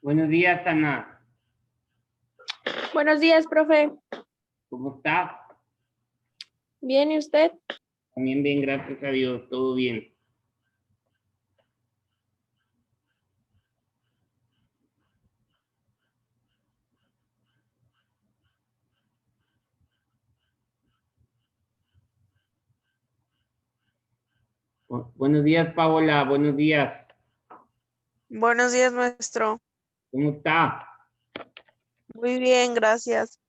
Buenos días, Ana. Buenos días, profe. ¿Cómo está? ¿Bien y usted? También bien, gracias a Dios, todo bien. Buenos días, Paola, buenos días. Buenos días, maestro. ¿Cómo está? Muy bien, gracias.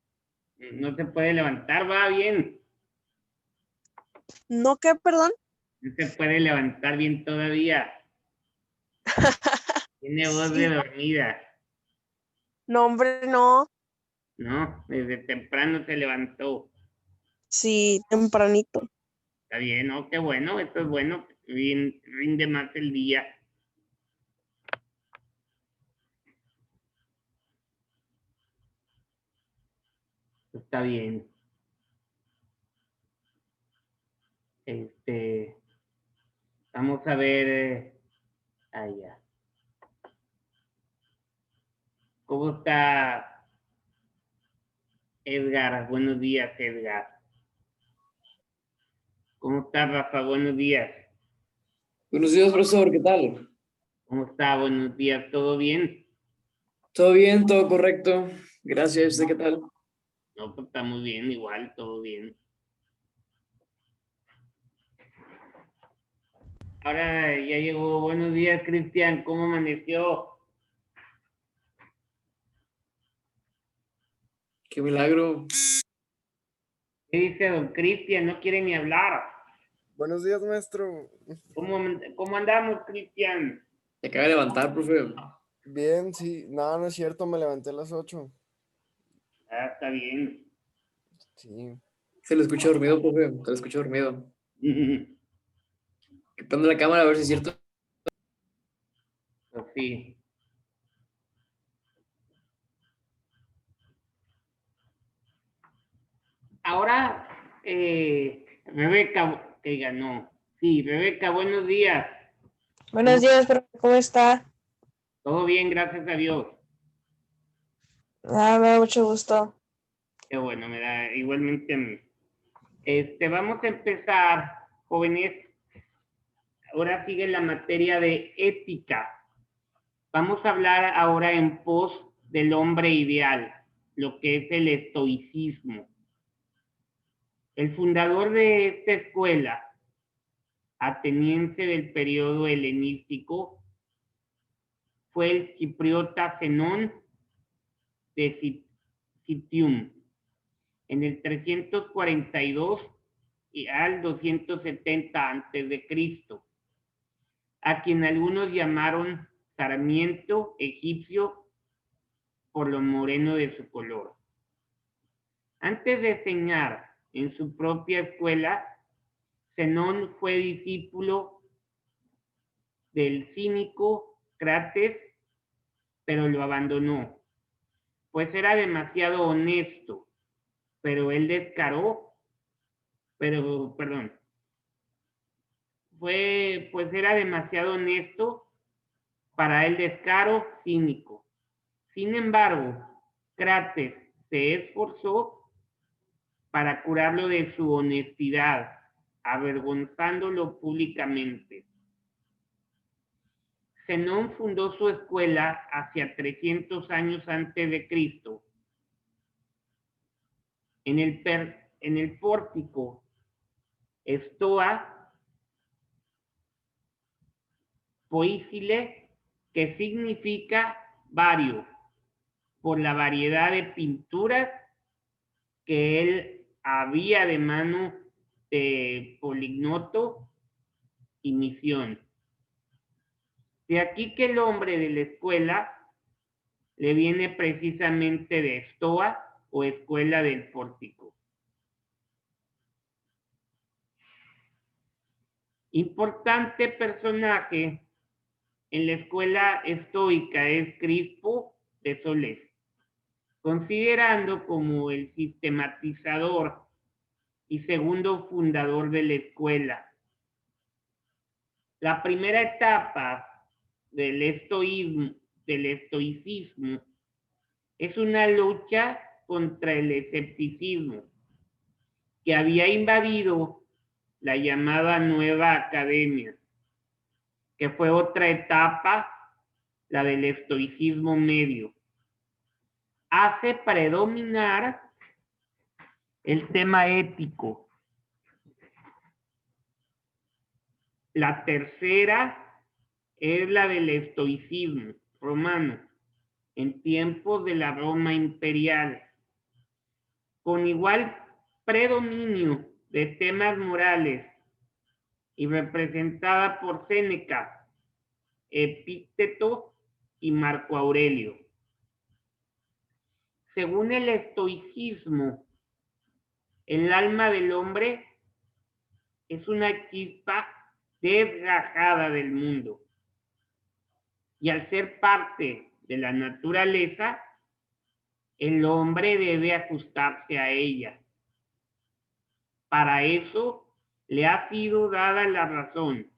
No se puede levantar, va bien. ¿No qué, perdón? No se puede levantar bien todavía. Tiene voz de Sí. dormida, No, hombre, no. ¿no? Desde temprano se levantó. Sí, tempranito. Está bien, ¿no? Qué bueno, esto es bueno. Bien, rinde más el día. Está bien. Vamos a ver. Allá. ¿Cómo está Edgar? Buenos días, Edgar. ¿Cómo está, Rafa? Buenos días. Buenos días, profesor, ¿qué tal? ¿Cómo está? Buenos días. ¿Todo bien? ¿Todo bien? ¿Todo correcto? Gracias, ¿usted qué tal? No, pues está muy bien, igual, todo bien. Ahora ya llegó. Buenos días, Cristian. ¿Cómo amaneció? Qué milagro. ¿Qué dice don Cristian? No quiere ni hablar. Buenos días, maestro. ¿Cómo andamos, Cristian? Se acaba de levantar, profe. Bien, sí. No, no es cierto, me levanté a las 8. Ah, está bien. Sí. Se lo escucho dormido, profe. Se lo escucho dormido. Quitando la cámara a ver si es cierto. Pues sí. Ahora, Rebeca, que ganó. Sí, Rebeca, buenos días. Buenos días, profe. ¿Cómo está? Todo bien, gracias a Dios. Me da mucho gusto. Qué bueno, me da igualmente a mí. Vamos a empezar, jóvenes. Ahora sigue la materia de ética. Vamos a hablar ahora en pos del hombre ideal, lo que es el estoicismo. El fundador de esta escuela, ateniense del periodo helenístico, fue el chipriota Zenón de Citium en el 342 y al 270 antes de Cristo, a quien algunos llamaron Sarmiento egipcio por lo moreno de su color. Antes de enseñar en su propia escuela, Zenón fue discípulo del cínico Crates, pero lo abandonó, pues era demasiado honesto, pero él descaró, perdón, pues era demasiado honesto para el descaro cínico. Sin embargo, Crates se esforzó para curarlo de su honestidad, avergonzándolo públicamente. Zenón fundó su escuela hacia 300 años antes de Cristo. En el pórtico Stoa Poisile, que significa vario, por la variedad de pinturas que él había de mano de Polignoto y Misión. De aquí que el nombre de la escuela le viene precisamente de Stoa o escuela del pórtico. Importante personaje en la escuela estoica es Crispo de Solés, considerando como el sistematizador y segundo fundador de la escuela. La primera etapa del del estoicismo es una lucha contra el escepticismo que había invadido la llamada Nueva Academia, que fue otra etapa, la del estoicismo medio. Hace predominar el tema ético. La tercera es la del estoicismo romano, en tiempos de la Roma imperial, con igual predominio de temas morales y representada por Séneca, Epicteto y Marco Aurelio. Según el estoicismo, el alma del hombre es una chispa desgajada del mundo. Y al ser parte de la naturaleza, el hombre debe ajustarse a ella. Para eso le ha sido dada la razón,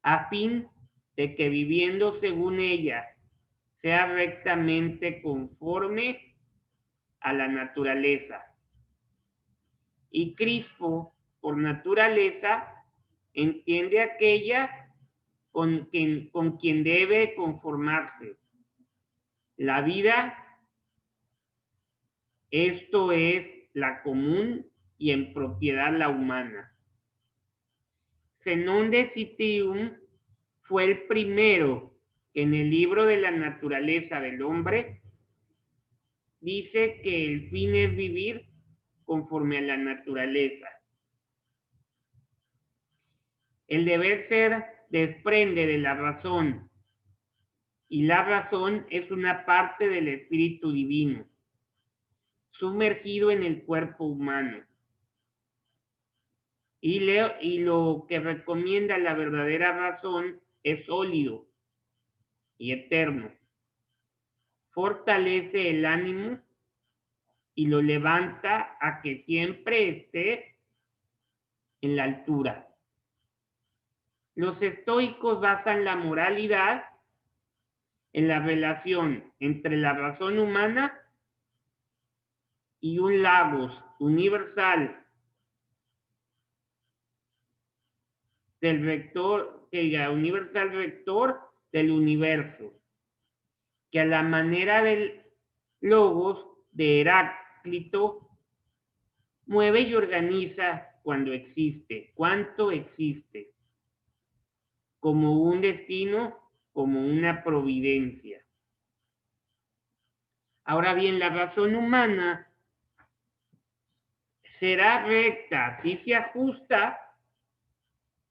a fin de que viviendo según ella, sea rectamente conforme a la naturaleza. Y Crispo, por naturaleza, entiende aquella con quien debe conformarse. La vida, esto es la común y en propiedad la humana. Zenón de Citium fue el primero que en el libro de la naturaleza del hombre dice que el fin es vivir conforme a la naturaleza. El deber ser desprende de la razón, y la razón es una parte del espíritu divino, sumergido en el cuerpo humano. Y lo que recomienda la verdadera razón es sólido y eterno. Fortalece el ánimo y lo levanta a que siempre esté en la altura. Los estoicos basan la moralidad en la relación entre la razón humana y un logos universal del rector, universal rector del universo, que a la manera del logos de Heráclito mueve y organiza cuanto existe, como un destino, como una providencia. Ahora bien, la razón humana será recta si se ajusta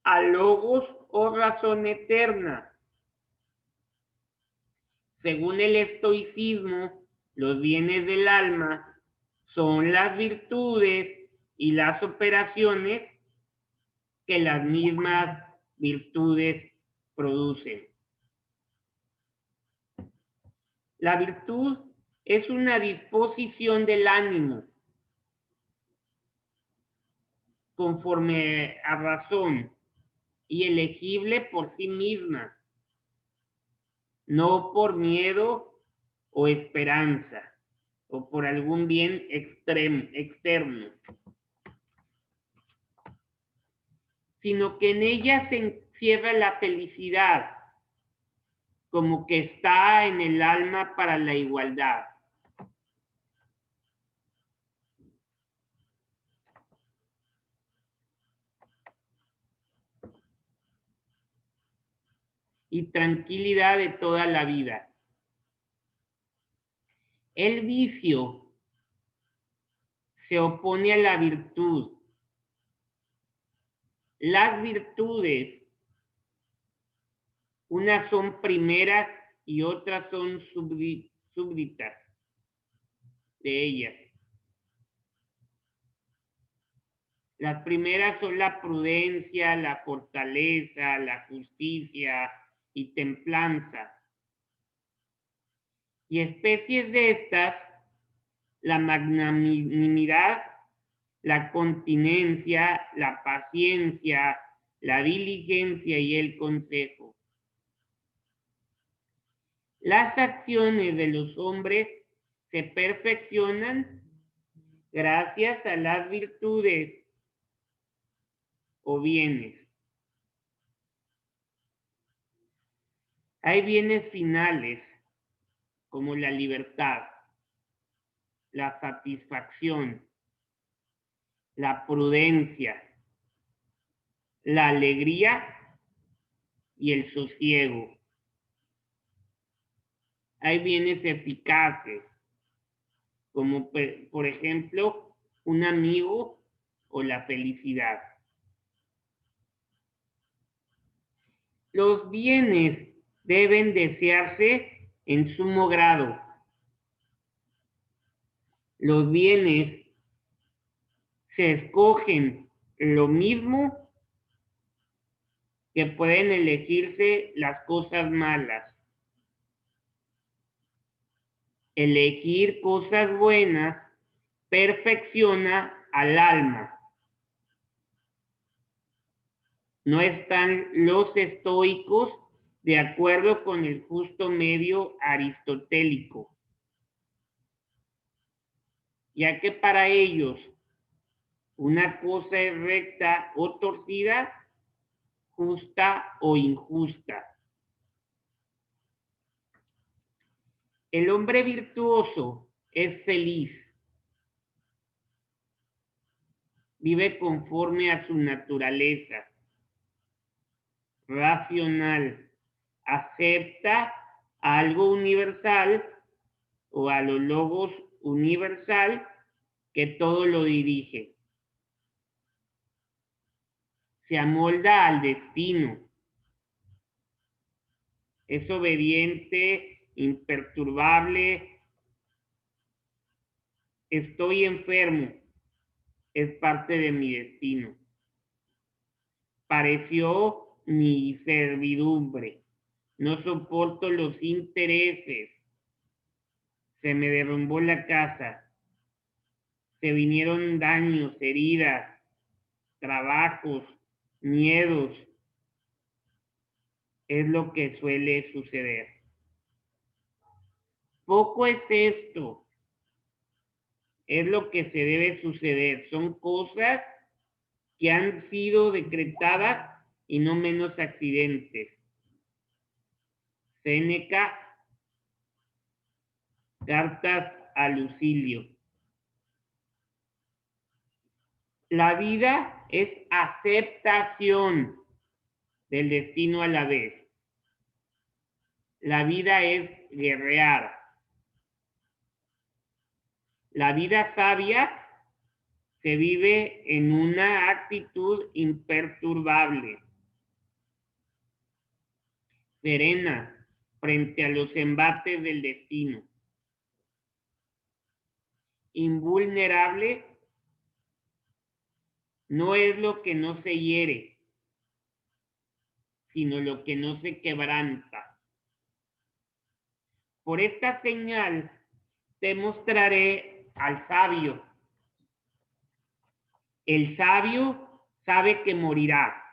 a logos o razón eterna. Según el estoicismo, los bienes del alma son las virtudes y las operaciones que las mismas virtudes producen. La virtud es una disposición del ánimo conforme a razón y elegible por sí misma, no por miedo o esperanza o por algún bien externo, sino que en ella se encierra la felicidad, como que está en el alma para la igualdad. Y tranquilidad de toda la vida. El vicio se opone a la virtud. Las virtudes, unas son primeras y otras son súbditas de ellas. Las primeras son la prudencia, la fortaleza, la justicia y templanza. Y especies de estas, la magnanimidad, la continencia, la paciencia, la diligencia y el consejo. Las acciones de los hombres se perfeccionan gracias a las virtudes o bienes. Hay bienes finales como la libertad, la satisfacción, la prudencia, la alegría y el sosiego. Hay bienes eficaces, como por ejemplo un amigo o la felicidad. Los bienes deben desearse en sumo grado. Los bienes se escogen lo mismo que pueden elegirse las cosas malas. Elegir cosas buenas perfecciona al alma. No están los estoicos de acuerdo con el justo medio aristotélico, ya que para ellos una cosa es recta o torcida, justa o injusta. El hombre virtuoso es feliz. Vive conforme a su naturaleza. Racional. Acepta algo universal o a los logos universal que todo lo dirige. Se amolda al destino. Es obediente, imperturbable. Estoy enfermo. Es parte de mi destino. Pareció mi servidumbre. No soporto los intereses. Se me derrumbó la casa. Se vinieron daños, heridas, trabajos, miedos. Es lo que suele suceder. Poco es esto. Es lo que se debe suceder. Son cosas que han sido decretadas y no menos accidentes. Séneca, cartas a Lucilio. La vida es aceptación del destino a la vez. La vida es guerrear. La vida sabia se vive en una actitud imperturbable, serena frente a los embates del destino, invulnerable. No es lo que no se hiere, sino lo que no se quebranta. Por esta señal te mostraré al sabio. El sabio sabe que morirá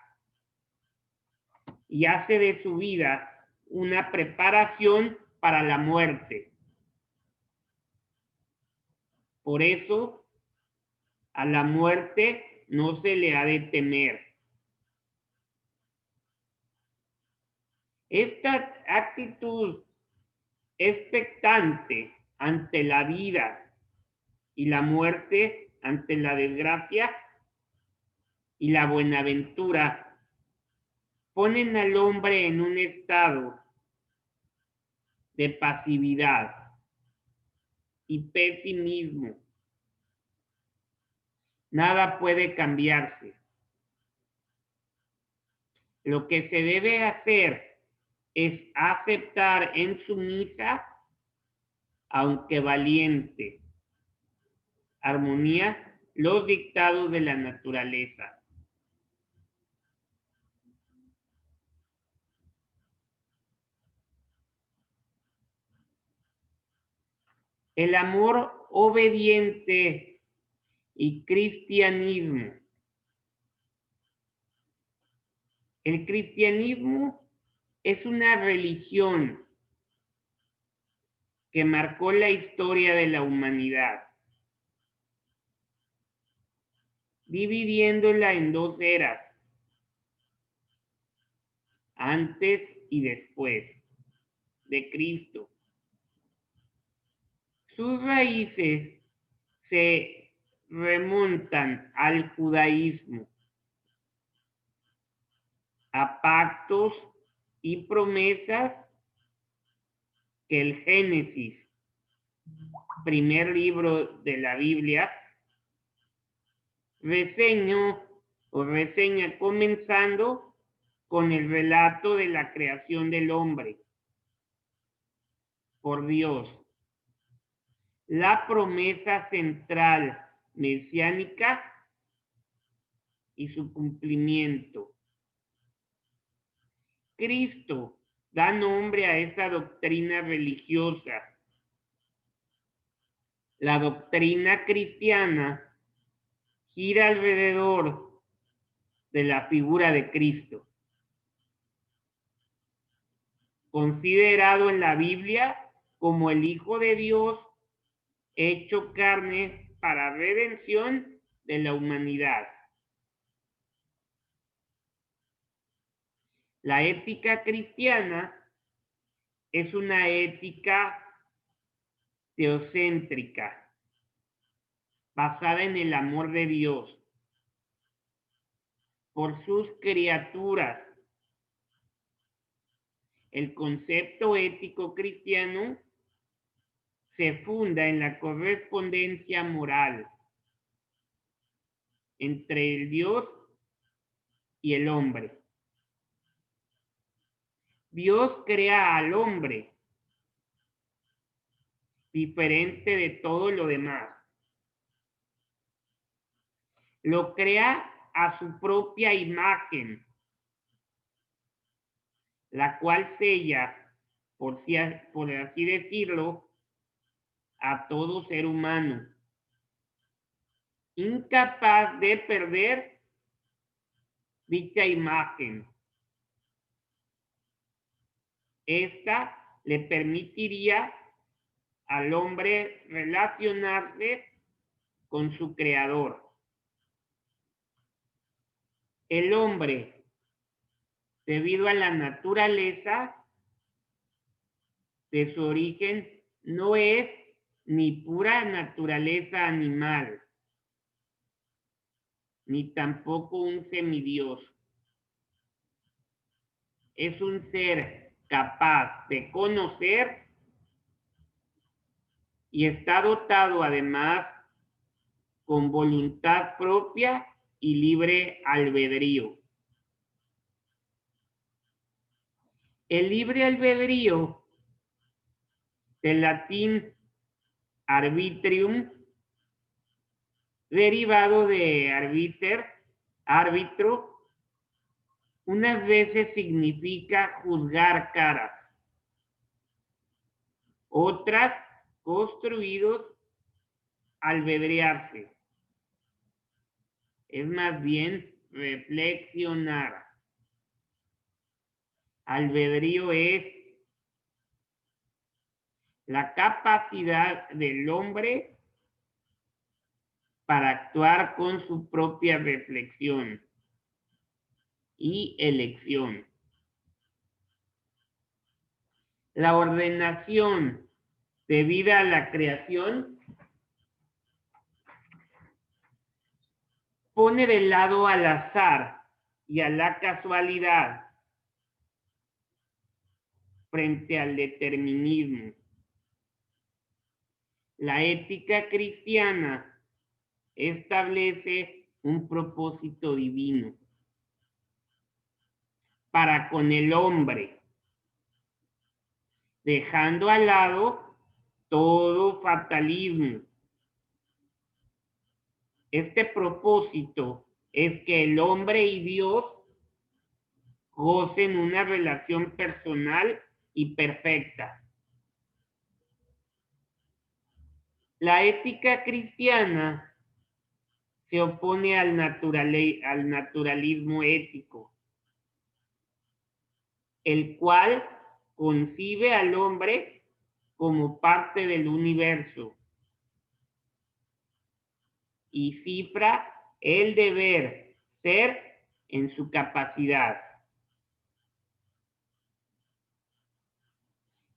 y hace de su vida una preparación para la muerte. Por eso, a la muerte no se le ha de temer. Esta actitud expectante ante la vida y la muerte, ante la desgracia y la buenaventura, ponen al hombre en un estado de pasividad y pesimismo. Nada puede cambiarse. Lo que se debe hacer es aceptar en sumisa, aunque valiente, armonía, los dictados de la naturaleza. El amor obediente y cristianismo. El cristianismo es una religión que marcó la historia de la humanidad, dividiéndola en dos eras, antes y después de Cristo. Sus raíces se remontan al judaísmo, a pactos y promesas que el Génesis, primer libro de la Biblia, reseña comenzando con el relato de la creación del hombre por Dios, la promesa central mesiánica y su cumplimiento. Cristo da nombre a esta doctrina religiosa. La doctrina cristiana gira alrededor de la figura de Cristo, considerado en la Biblia como el Hijo de Dios hecho carne para redención de la humanidad. La ética cristiana es una ética teocéntrica, basada en el amor de Dios por sus criaturas. El concepto ético cristiano se funda en la correspondencia moral entre el Dios y el hombre. Dios crea al hombre diferente de todo lo demás. Lo crea a su propia imagen, la cual sella, por así decirlo, a todo ser humano, incapaz de perder dicha imagen. Esta le permitiría al hombre relacionarse con su creador. El hombre, debido a la naturaleza de su origen, no es ni pura naturaleza animal, ni tampoco un semidios. Es un ser capaz de conocer y está dotado además con voluntad propia y libre albedrío. El libre albedrío, del latín arbitrium, derivado de arbiter, árbitro, unas veces significa juzgar caras, otras construidos albedrearse. Es más bien reflexionar. Albedrío es la capacidad del hombre para actuar con su propia reflexión y elección. La ordenación debida a la creación pone de lado al azar y a la casualidad frente al determinismo. La ética cristiana establece un propósito divino para con el hombre, dejando al lado todo fatalismo. Este propósito es que el hombre y Dios gocen una relación personal y perfecta. La ética cristiana se opone al naturalismo ético, el cual concibe al hombre como parte del universo y cifra el deber ser en su capacidad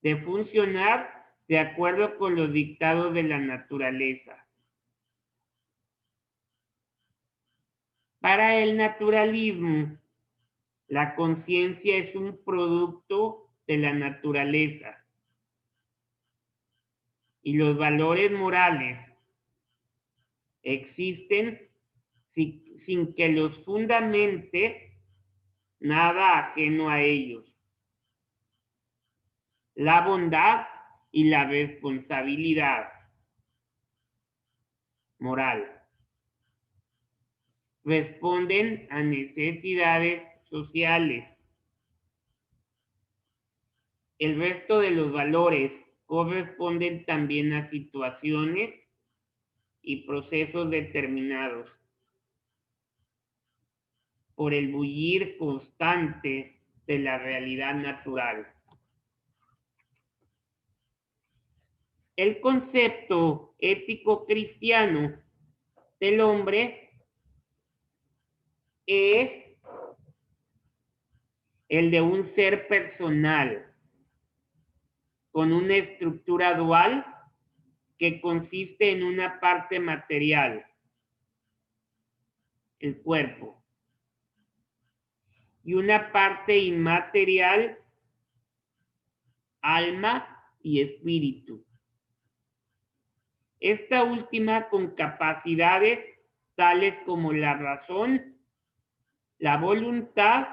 de funcionar de acuerdo con los dictados de la naturaleza. Para el naturalismo, la conciencia es un producto de la naturaleza y los valores morales existen sin que los fundamente nada ajeno a ellos. La bondad y la responsabilidad moral responden a necesidades sociales. El resto de los valores corresponden también a situaciones y procesos determinados por el bullir constante de la realidad natural. El concepto ético cristiano del hombre es el de un ser personal con una estructura dual que consiste en una parte material, el cuerpo, y una parte inmaterial, alma y espíritu. Esta última con capacidades tales como la razón, la voluntad,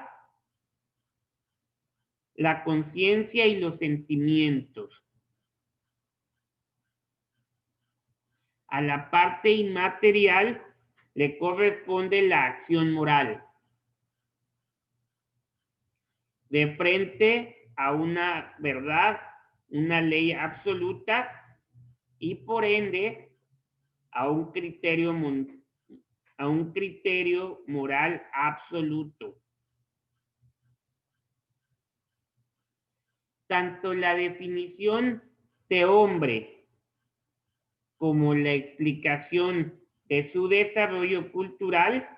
la conciencia y los sentimientos. A la parte inmaterial le corresponde la acción moral. De frente a una verdad, una ley absoluta y por ende a un criterio moral absoluto. Tanto la definición de hombre como la explicación de su desarrollo cultural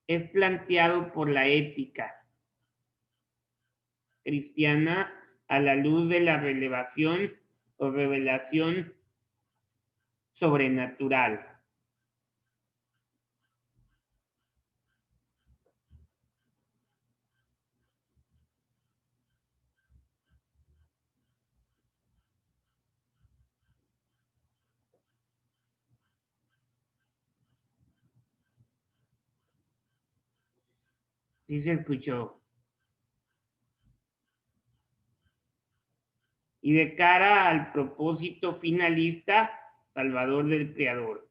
es planteado por la ética cristiana a la luz de la revelación o revelación sobrenatural. Sí se escuchó. Y de cara al propósito finalista, salvador del Creador.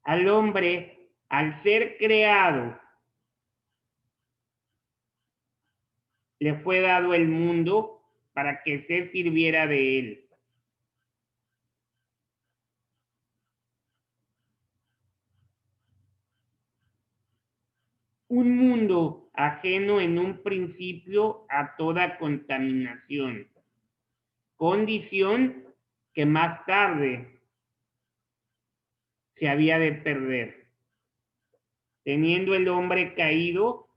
Al hombre, al ser creado, le fue dado el mundo para que se sirviera de él. Un mundo ajeno en un principio a toda contaminación, condición que más tarde se había de perder, teniendo el hombre caído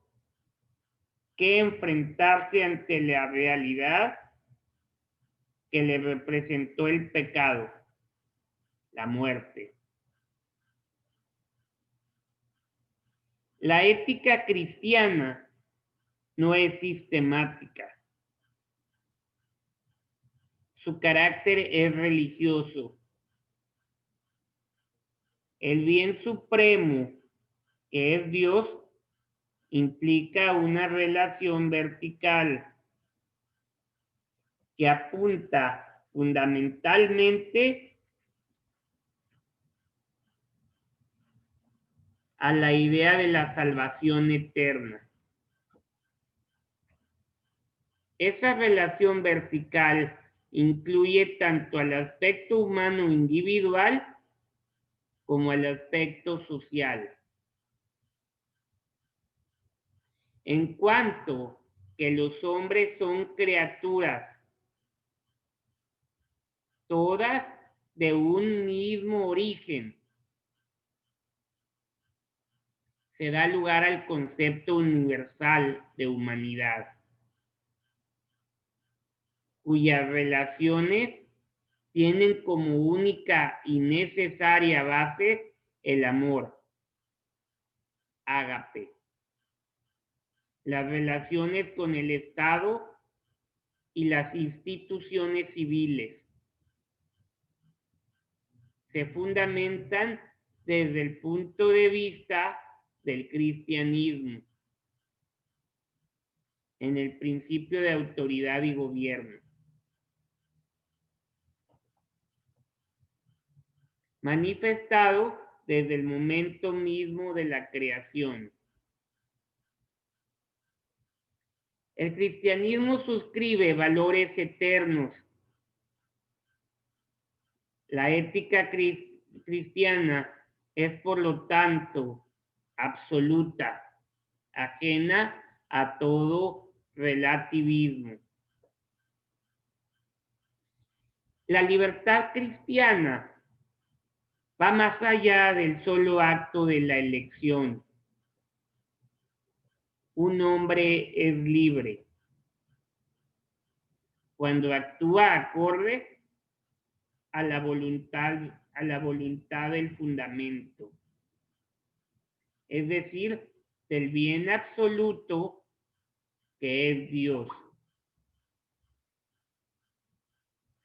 que enfrentarse ante la realidad que le representó el pecado, la muerte. La ética cristiana no es sistemática. Su carácter es religioso. El bien supremo, que es Dios, implica una relación vertical que apunta fundamentalmente a la idea de la salvación eterna. Esa relación vertical incluye tanto al aspecto humano individual como al aspecto social. En cuanto que los hombres son criaturas, todas de un mismo origen, se da lugar al concepto universal de humanidad, cuyas relaciones tienen como única y necesaria base el amor, ágape. Las relaciones con el Estado y las instituciones civiles se fundamentan desde el punto de vista del cristianismo en el principio de autoridad y gobierno, manifestado desde el momento mismo de la creación. El cristianismo suscribe valores eternos. La ética cristiana es, por lo tanto, absoluta, ajena a todo relativismo. La libertad cristiana va más allá del solo acto de la elección. Un hombre es libre cuando actúa acorde a la voluntad del fundamento, es decir, del bien absoluto que es Dios.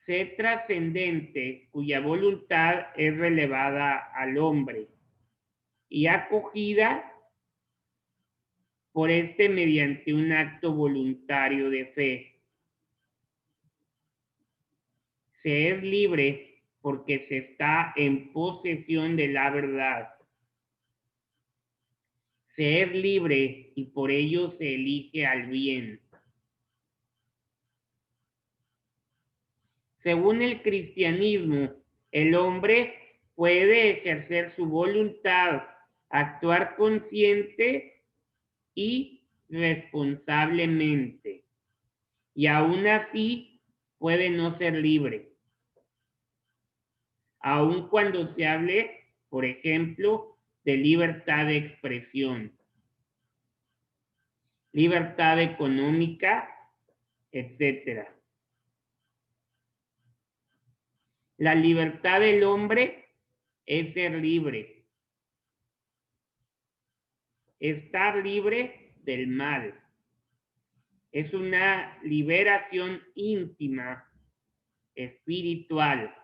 Ser trascendente, cuya voluntad es relevada al hombre y acogida por este mediante un acto voluntario de fe. Se es libre porque se está en posesión de la verdad. Se es libre y por ello se elige al bien. Según el cristianismo, el hombre puede ejercer su voluntad, actuar consciente y responsablemente, y aún así puede no ser libre. Aun cuando se hable, por ejemplo, de libertad de expresión, libertad económica, etc. La libertad del hombre es ser libre, estar libre del mal. Es una liberación íntima, espiritual,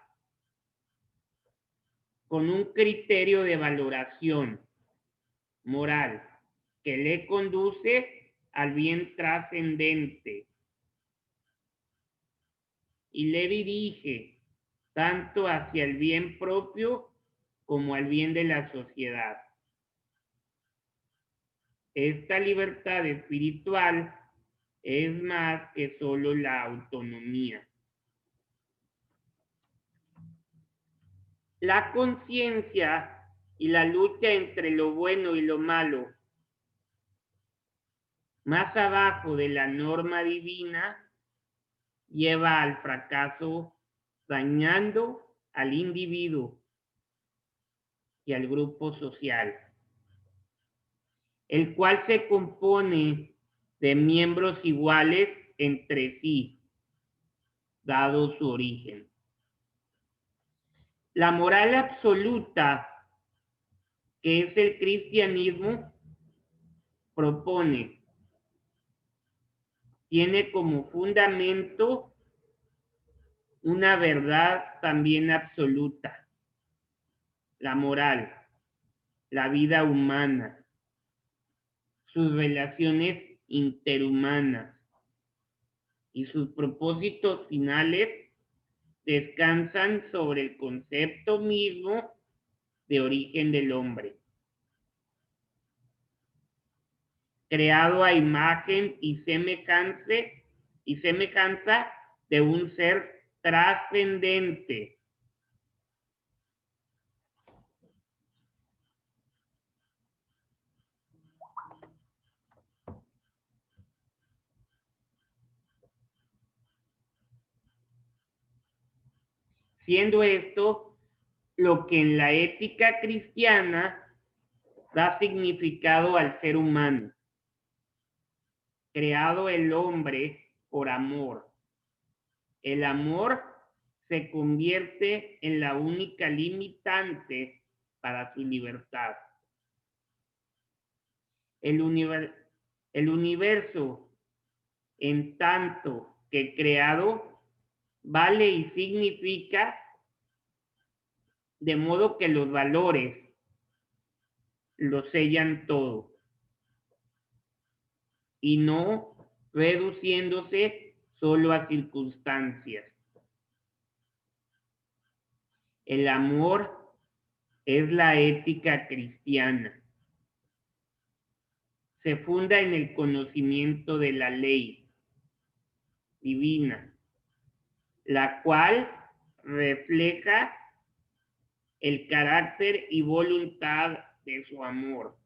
con un criterio de valoración moral que le conduce al bien trascendente y le dirige tanto hacia el bien propio como al bien de la sociedad. Esta libertad espiritual es más que solo la autonomía. La conciencia y la lucha entre lo bueno y lo malo, más abajo de la norma divina, lleva al fracaso, dañando al individuo y al grupo social, el cual se compone de miembros iguales entre sí, dado su origen. La moral absoluta, que es el cristianismo, propone, tiene como fundamento una verdad también absoluta, la moral, la vida humana, sus relaciones interhumanas y sus propósitos finales descansan sobre el concepto mismo de origen del hombre, creado a imagen y semejanza de un ser trascendente. siendo esto lo que en la ética cristiana da significado al ser humano, creado el hombre por amor. El amor se convierte en la única limitante para su libertad. El universo, en tanto que creado, vale y significa, de modo que los valores lo sellan todo, y no reduciéndose solo a circunstancias. El amor es la ética cristiana. Se funda en el conocimiento de la ley divina, la cual refleja el carácter y voluntad de su amor.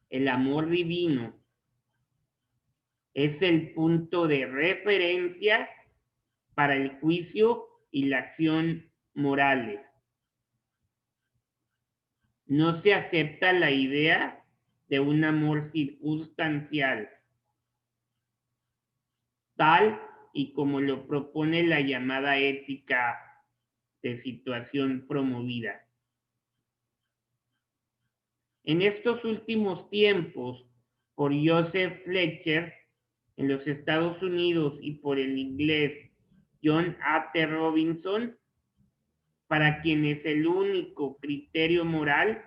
El amor divino es el punto de referencia para el juicio y la acción morales. No se acepta la idea de un amor circunstancial, tal y como lo propone la llamada ética de situación promovida. En estos últimos tiempos, por Joseph Fletcher en los Estados Unidos y por el inglés John A. T. Robinson, para quienes el único criterio moral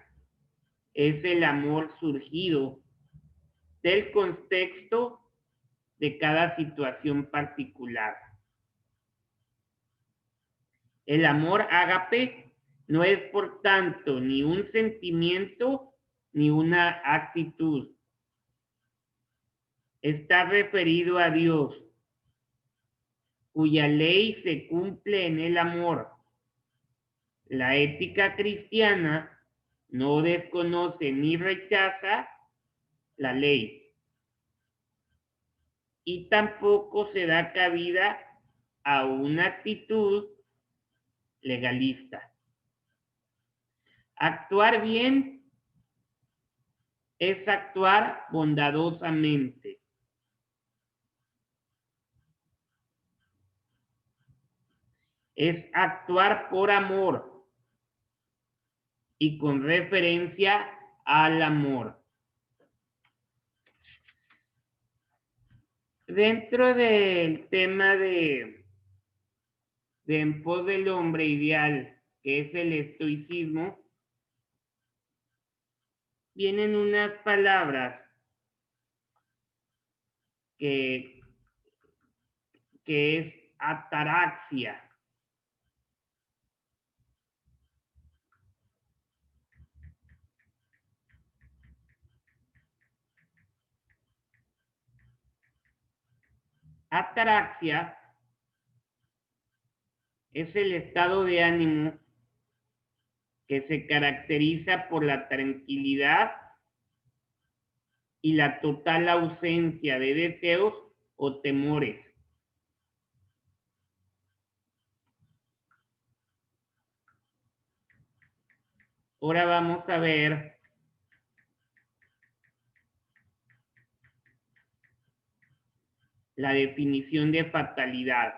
es el amor surgido del contexto de cada situación particular. El amor ágape no es, por tanto, ni un sentimiento ni una actitud. Está referido a Dios, cuya ley se cumple en el amor. La ética cristiana no desconoce ni rechaza la ley, y tampoco se da cabida a una actitud legalista. Actuar bien es actuar bondadosamente. Es actuar por amor y con referencia al amor. Dentro del tema de en pos del hombre ideal, que es el estoicismo, vienen unas palabras que es ataraxia. Ataraxia es el estado de ánimo que se caracteriza por la tranquilidad y la total ausencia de deseos o temores. Ahora vamos a ver la definición de fatalidad.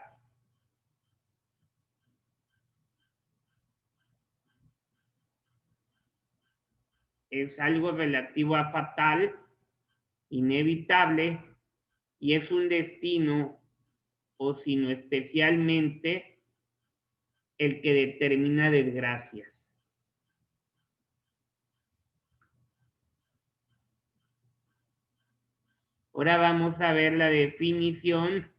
Es algo relativo a fatal, inevitable, y es un destino, o sino especialmente el que determina desgracias. Ahora vamos a ver la definición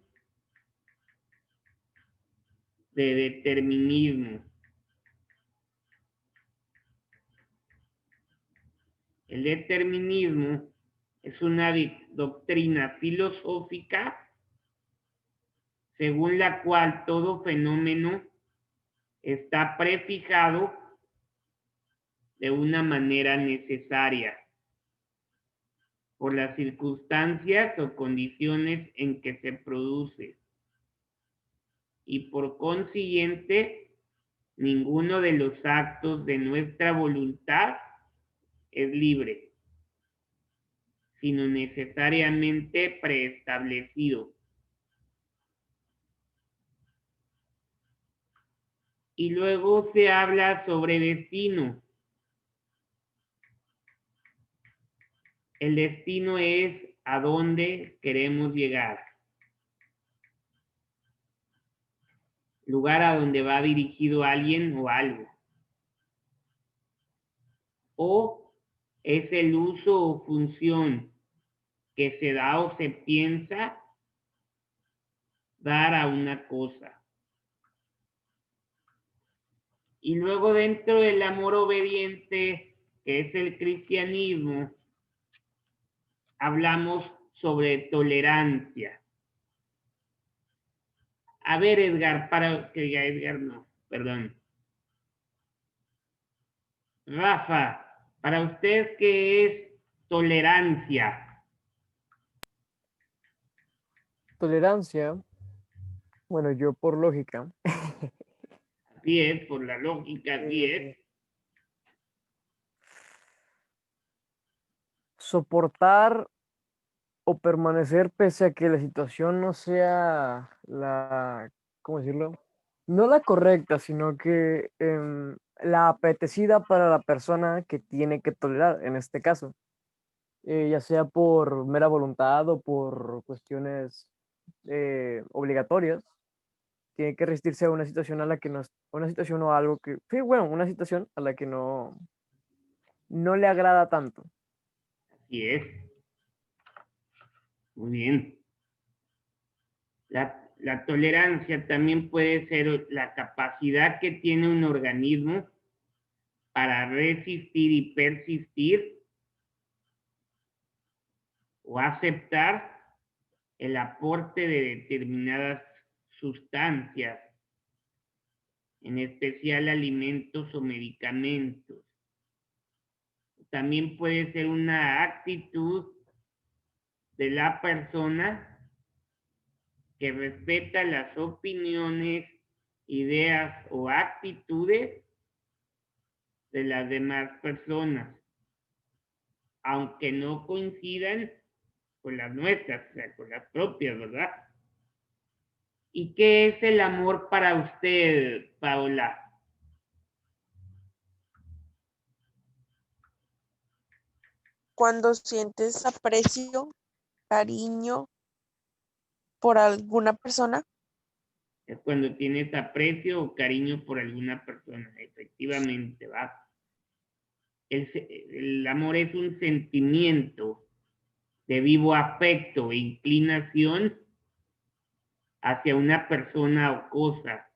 de determinismo. El determinismo es una doctrina filosófica según la cual todo fenómeno está prefijado de una manera necesaria por las circunstancias o condiciones en que se produce, y por consiguiente ninguno de los actos de nuestra voluntad es libre, sino necesariamente preestablecido. Y luego se habla sobre destino. El destino es a dónde queremos llegar. Lugar a donde va dirigido alguien o algo. O es el uso o función que se da o se piensa dar a una cosa. Y luego dentro del amor obediente, que es el cristianismo, hablamos sobre tolerancia. A ver, Edgar, Edgar no, perdón. Rafa, para usted, ¿qué es tolerancia? Tolerancia, bueno, yo por lógica, Así es, por la lógica, así es. soportar o permanecer pese a que la situación no sea ¿cómo decirlo? No la correcta, sino que la apetecida para la persona que tiene que tolerar, en este caso, ya sea por mera voluntad o por cuestiones obligatorias, tiene que resistirse a una situación a la que no, una situación o algo que, sí, bueno, una situación a la que no le agrada tanto. Así es. Muy bien. La tolerancia también puede ser la capacidad que tiene un organismo para resistir y persistir o aceptar el aporte de determinadas sustancias, en especial alimentos o medicamentos. También puede ser una actitud de la persona que respeta las opiniones, ideas o actitudes de las demás personas, aunque no coincidan con las nuestras, o sea, con las propias, ¿verdad? ¿Y qué es el amor para usted, Paola? Cuando sientes aprecio, cariño por alguna persona. Es cuando tienes aprecio o cariño por alguna persona, efectivamente, ¿va? El amor es un sentimiento de vivo afecto e inclinación hacia una persona o cosa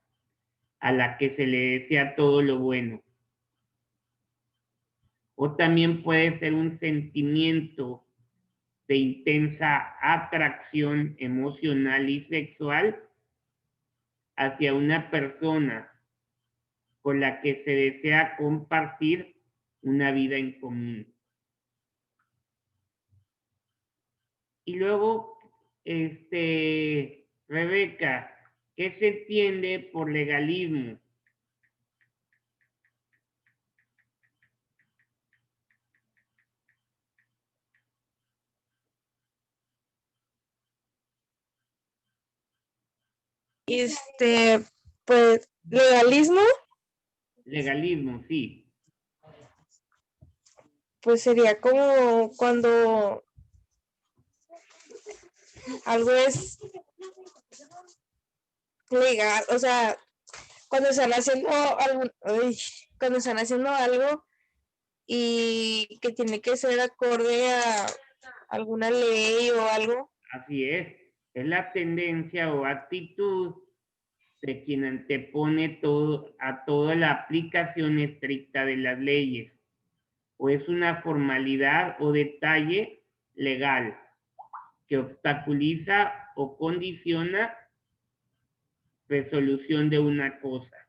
a la que se le desea todo lo bueno. O también puede ser un sentimiento de intensa atracción emocional y sexual hacia una persona con la que se desea compartir una vida en común. Y luego, Rebeca, ¿qué se entiende por legalismo? Pues, legalismo, Legalismo, sí. pues sería como cuando algo es legal, o sea, cuando están haciendo cuando están haciendo algo y que tiene que ser acorde a alguna ley o algo. Así es la tendencia o actitud de quien antepone a toda la aplicación estricta de las leyes, o es una formalidad o detalle legal que obstaculiza o condiciona resolución de una cosa.